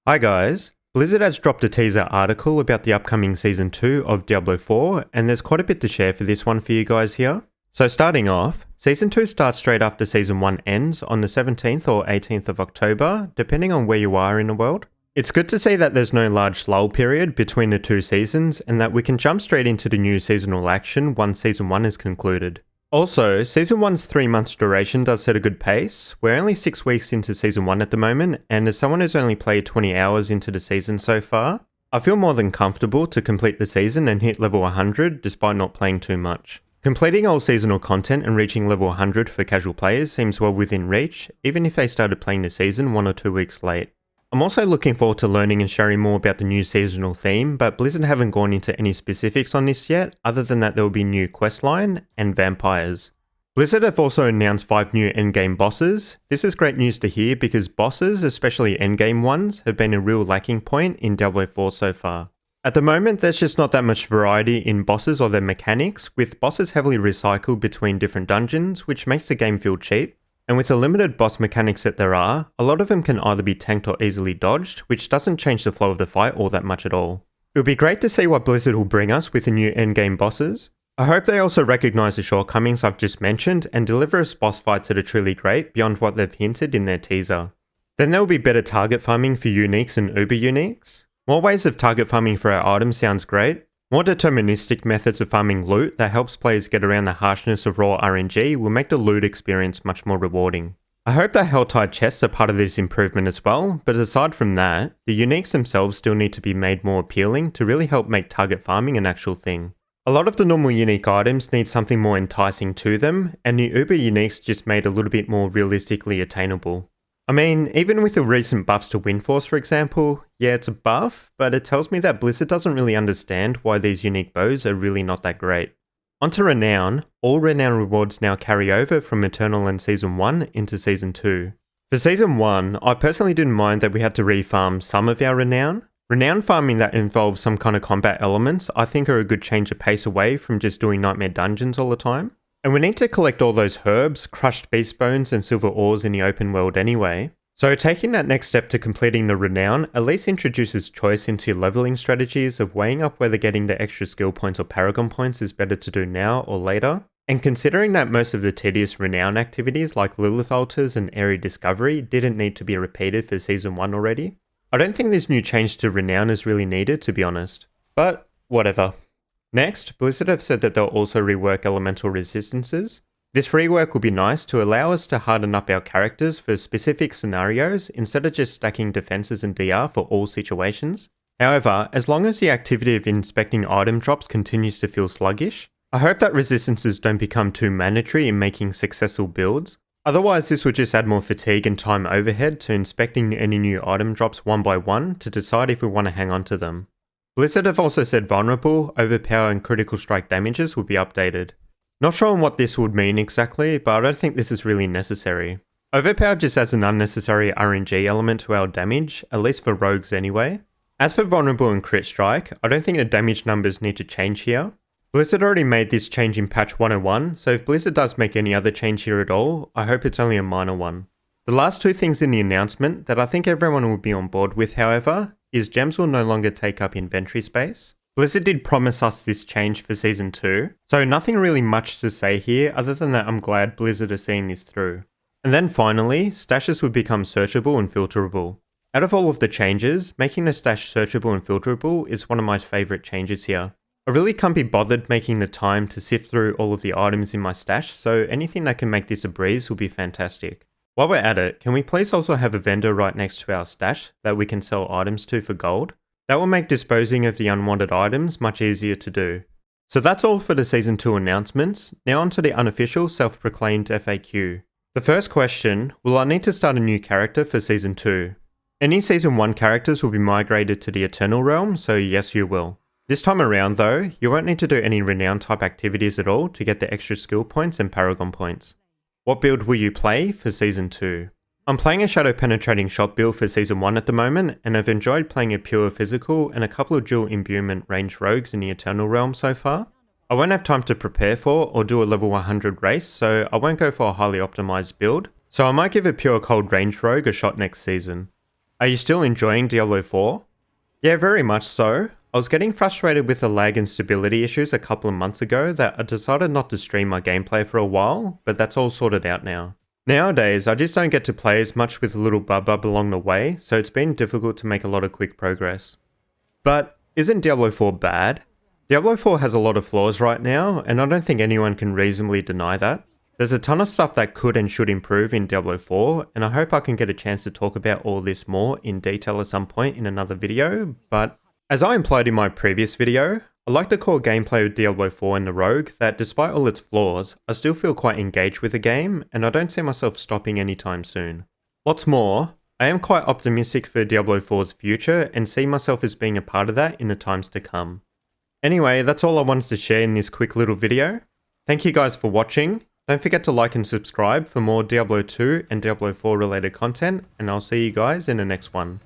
Hi guys, Blizzard has dropped a teaser article about the upcoming Season 2 of Diablo 4, and there's quite a bit to share for this one for you guys here. So starting off, Season 2 starts straight after Season 1 ends on the 17th or 18th of October, depending on where you are in the world. It's good to see that there's no large lull period between the two seasons, and that we can jump straight into the new seasonal action once Season 1 is concluded. Also, Season 1's 3 months duration does set a good pace. We're only 6 weeks into Season 1 at the moment, and as someone who's only played 20 hours into the season so far, I feel more than comfortable to complete the season and hit level 100 despite not playing too much. Completing all seasonal content and reaching level 100 for casual players seems well within reach, even if they started playing the season 1 or 2 weeks late. I'm also looking forward to learning and sharing more about the new seasonal theme, but Blizzard haven't gone into any specifics on this yet, other than that there will be new questline and vampires. Blizzard have also announced 5 new endgame bosses. This is great news to hear because bosses, especially endgame ones, have been a real lacking point in Diablo 4 so far. At the moment, there's just not that much variety in bosses or their mechanics, with bosses heavily recycled between different dungeons, which makes the game feel cheap. And with the limited boss mechanics that there are, a lot of them can either be tanked or easily dodged, which doesn't change the flow of the fight all that much at all. It would be great to see what Blizzard will bring us with the new endgame bosses. I hope they also recognise the shortcomings I've just mentioned and deliver us boss fights that are truly great beyond what they've hinted in their teaser. Then there will be better target farming for uniques and uber uniques. More ways of target farming for our items sounds great. More deterministic methods of farming loot that helps players get around the harshness of raw RNG will make the loot experience much more rewarding. I hope that Helltide chests are part of this improvement as well, but aside from that, the uniques themselves still need to be made more appealing to really help make target farming an actual thing. A lot of the normal unique items need something more enticing to them, and the uber uniques just made a little bit more realistically attainable. I mean, even with the recent buffs to Windforce for example, yeah it's a buff, but it tells me that Blizzard doesn't really understand why these unique bows are really not that great. Onto Renown, all Renown rewards now carry over from Eternal and Season 1 into Season 2. For Season 1, I personally didn't mind that we had to refarm some of our Renown. Renown farming that involves some kind of combat elements I think are a good change of pace away from just doing nightmare dungeons all the time. And we need to collect all those herbs, crushed beast bones and silver ores in the open world anyway. So taking that next step to completing the Renown at least introduces choice into leveling strategies of weighing up whether getting the extra skill points or paragon points is better to do now or later. And considering that most of the tedious Renown activities like Lilith altars and area discovery didn't need to be repeated for Season 1 already, I don't think this new change to Renown is really needed to be honest. But whatever. Next, Blizzard have said that they'll also rework elemental resistances. This rework will be nice to allow us to harden up our characters for specific scenarios instead of just stacking defenses and DR for all situations. However, as long as the activity of inspecting item drops continues to feel sluggish, I hope that resistances don't become too mandatory in making successful builds. Otherwise, this would just add more fatigue and time overhead to inspecting any new item drops one by one to decide if we want to hang on to them. Blizzard have also said vulnerable, overpower and critical strike damages will be updated. Not sure on what this would mean exactly, but I don't think this is really necessary. Overpower just adds an unnecessary RNG element to our damage, at least for rogues anyway. As for vulnerable and crit strike, I don't think the damage numbers need to change here. Blizzard already made this change in patch 101, so if Blizzard does make any other change here at all, I hope it's only a minor one. The last two things in the announcement that I think everyone will be on board with however, is gems will no longer take up inventory space. Blizzard did promise us this change for Season 2, so nothing really much to say here other than that I'm glad Blizzard are seeing this through. And then finally, stashes would become searchable and filterable. Out of all of the changes, making the stash searchable and filterable is one of my favourite changes here. I really can't be bothered making the time to sift through all of the items in my stash, so anything that can make this a breeze will be fantastic. While we're at it, can we please also have a vendor right next to our stash that we can sell items to for gold? That will make disposing of the unwanted items much easier to do. So that's all for the Season 2 announcements. Now onto the unofficial self-proclaimed FAQ. The first question, will I need to start a new character for Season 2? Any Season 1 characters will be migrated to the Eternal Realm, so yes you will. This time around though, you won't need to do any Renown type activities at all to get the extra skill points and paragon points. What build will you play for Season 2? I'm playing a Shadow Penetrating Shot build for Season 1 at the moment, and I've enjoyed playing a pure physical and a couple of dual imbuement ranged rogues in the Eternal Realm so far. I won't have time to prepare for or do a level 100 race, so I won't go for a highly optimized build, so I might give a pure cold ranged rogue a shot next season. Are you still enjoying Diablo 4? Yeah, very much so. I was getting frustrated with the lag and stability issues a couple of months ago that I decided not to stream my gameplay for a while, but that's all sorted out now. Nowadays, I just don't get to play as much with a little bub along the way, so it's been difficult to make a lot of quick progress. But isn't Diablo 4 bad? Diablo 4 has a lot of flaws right now, and I don't think anyone can reasonably deny that. There's a ton of stuff that could and should improve in Diablo 4, and I hope I can get a chance to talk about all this more in detail at some point in another video, but as I implied in my previous video, I like the core gameplay of Diablo 4 and the Rogue that despite all its flaws, I still feel quite engaged with the game, and I don't see myself stopping anytime soon. What's more, I am quite optimistic for Diablo 4's future and see myself as being a part of that in the times to come. Anyway, that's all I wanted to share in this quick little video. Thank you guys for watching. Don't forget to like and subscribe for more Diablo 2 and Diablo 4 related content, and I'll see you guys in the next one.